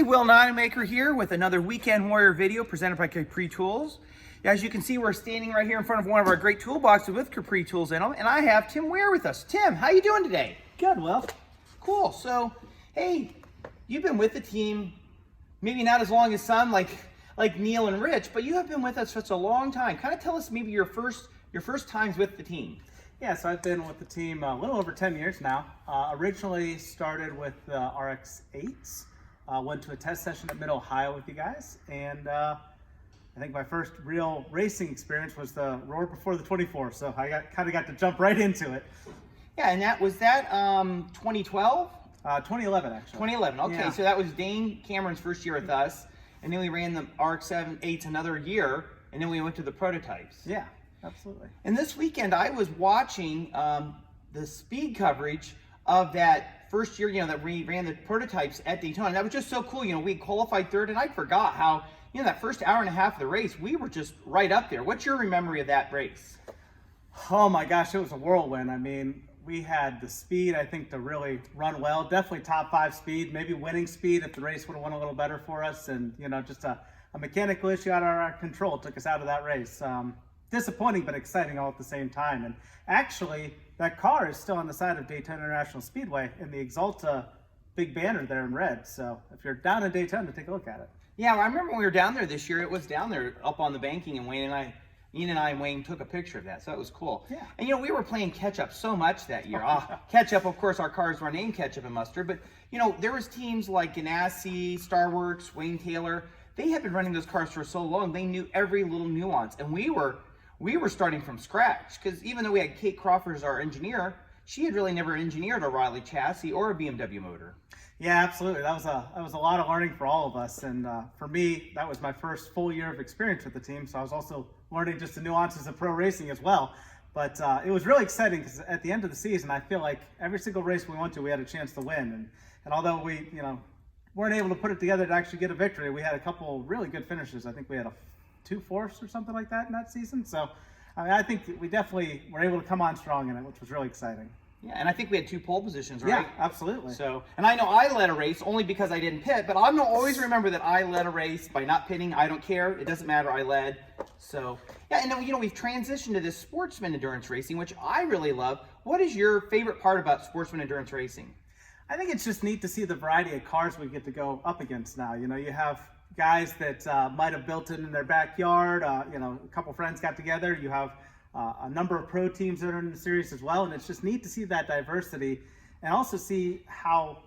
Will Nonemaker here with another Weekend Warrior video presented by Capri Tools. As you can see, we're standing right here in front of one of our great toolboxes with Capri Tools in them, and I have Tim Weyer with us. Tim, how you doing today? Good, Will. Cool. So, hey, you've been with the team, maybe not as long as some like Neil and Rich, but you have been with us for such a long time. Kind of tell us maybe your first times with the team. Yeah, so I've been with the team a little over 10 years now. Originally started with RX-8s. Went to a test session at Mid-Ohio with you guys, and I think my first real racing experience was the Roar Before the 24, so I kind of got to jump right into it. Yeah, and was that 2012? 2011, actually. 2011, okay, yeah. So that was Dane Cameron's first year with us, and then we ran the RX-8s another year, and then we went to the prototypes. Yeah, absolutely. And this weekend I was watching the speed coverage of that first year, that we ran the prototypes at Daytona. And that was just so cool. We qualified third, and I forgot how, that first hour and a half of the race, we were just right up there. What's your memory of that race? Oh my gosh, it was a whirlwind. I mean, we had the speed, I think, to really run well. Definitely top 5 speed, maybe winning speed if the race would have went a little better for us. And, just a mechanical issue out of our control took us out of that race. Disappointing, but exciting all at the same time. And actually, that car is still on the side of Daytona International Speedway in the Exalta big banner there in red. So if you're down in Daytona, take a look at it. Yeah, well, I remember when we were down there this year, it was down there up on the banking, and Ian and I and Wayne took a picture of that, so that was cool. Yeah. And we were playing catch-up so much that year. Catch-up, of course, our cars were named Ketchup and Mustard, but there was teams like Ganassi, Starworks, Wayne Taylor. They had been running those cars for so long, they knew every little nuance, and we were starting from scratch, because even though we had Kate Crawford as our engineer, she had really never engineered a Riley chassis or a BMW motor. Yeah, absolutely. That was a lot of learning for all of us, and for me, that was my first full year of experience with the team. So I was also learning just the nuances of pro racing as well. But it was really exciting because at the end of the season, I feel like every single race we went to, we had a chance to win. And although we, weren't able to put it together to actually get a victory, we had a couple really good finishes. I think we had 2 fourths or something like that in that season. So I think we definitely were able to come on strong in it, which was really exciting. Yeah, and I think we had 2 pole positions, right? Yeah, absolutely. So, and I know I led a race only because I didn't pit, but I'm gonna always remember that I led a race by not pitting. I don't care. It doesn't matter. I led. So, yeah, and then, we've transitioned to this sportsman endurance racing, which I really love. What is your favorite part about sportsman endurance racing? I think it's just neat to see the variety of cars we get to go up against now. You have guys that might have built it in their backyard. A couple friends got together. You have a number of pro teams that are in the series as well, and it's just neat to see that diversity and also see how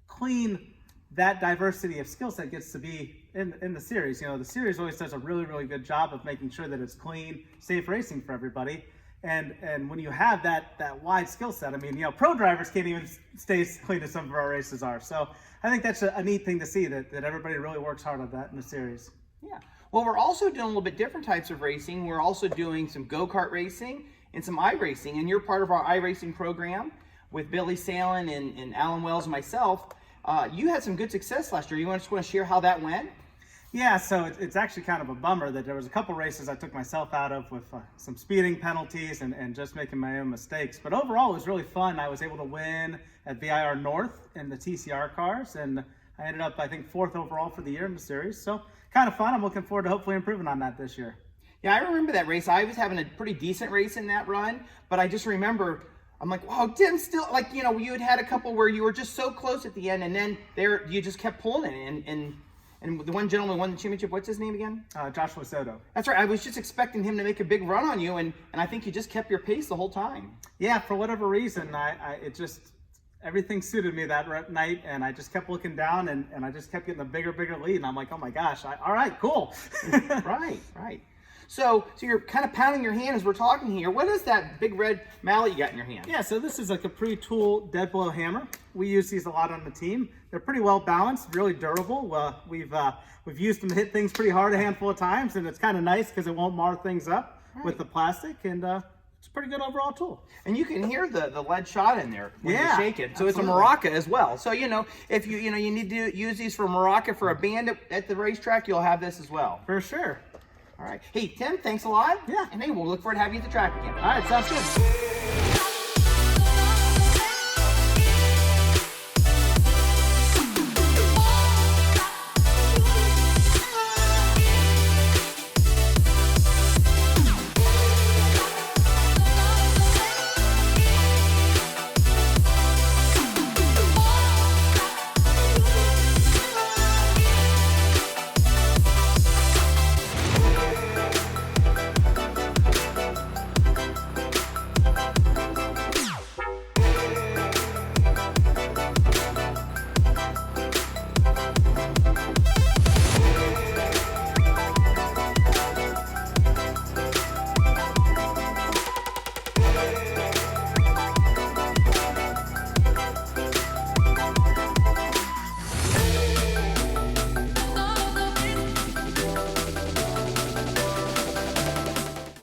clean that diversity of skill set gets to be in the series. The series always does a really, really good job of making sure that it's clean, safe racing for everybody. And when you have that wide skill set, pro drivers can't even stay as clean as some of our races are. So I think that's a neat thing to see, that everybody really works hard on that in the series. Yeah. Well, we're also doing a little bit different types of racing. We're also doing some go-kart racing and some iRacing, and you're part of our iRacing program with Billy Sahlen and Alan Wells and myself. You had some good success last year. You just want to share how that went? Yeah, so it's actually kind of a bummer that there was a couple races I took myself out of with some speeding penalties and just making my own mistakes. But overall, it was really fun. I was able to win at VIR North in the TCR cars, and I ended up, I think, 4th overall for the year in the series. So kind of fun. I'm looking forward to hopefully improving on that this year. Yeah, I remember that race. I was having a pretty decent race in that run, but I just remember, I'm like, wow, Tim still, you had a couple where you were just so close at the end, and then you just kept pulling it, and the one gentleman won the championship. What's his name again? Joshua Soto. That's right. I was just expecting him to make a big run on you, and I think you just kept your pace the whole time. Yeah, for whatever reason, everything suited me that night, and I just kept looking down, and I just kept getting a bigger lead, and I'm like, oh my gosh, all right, cool. Right. So you're kind of pounding your hand as we're talking here. What is that big red mallet you got in your hand? Yeah, so this is a Capri Tool dead blow hammer. We use these a lot on the team. They're pretty well balanced, really durable. We've used them to hit things pretty hard a handful of times, and it's kind of nice because it won't mar things up with the plastic, and it's a pretty good overall tool. And you can hear the lead shot in there when you shake it. So absolutely. It's a maraca as well. So if you need to use these for maraca for a band at the racetrack, you'll have this as well. For sure. All right. Hey, Tim, thanks a lot. Yeah. And hey, we'll look forward to having you at the track again. All right, sounds good.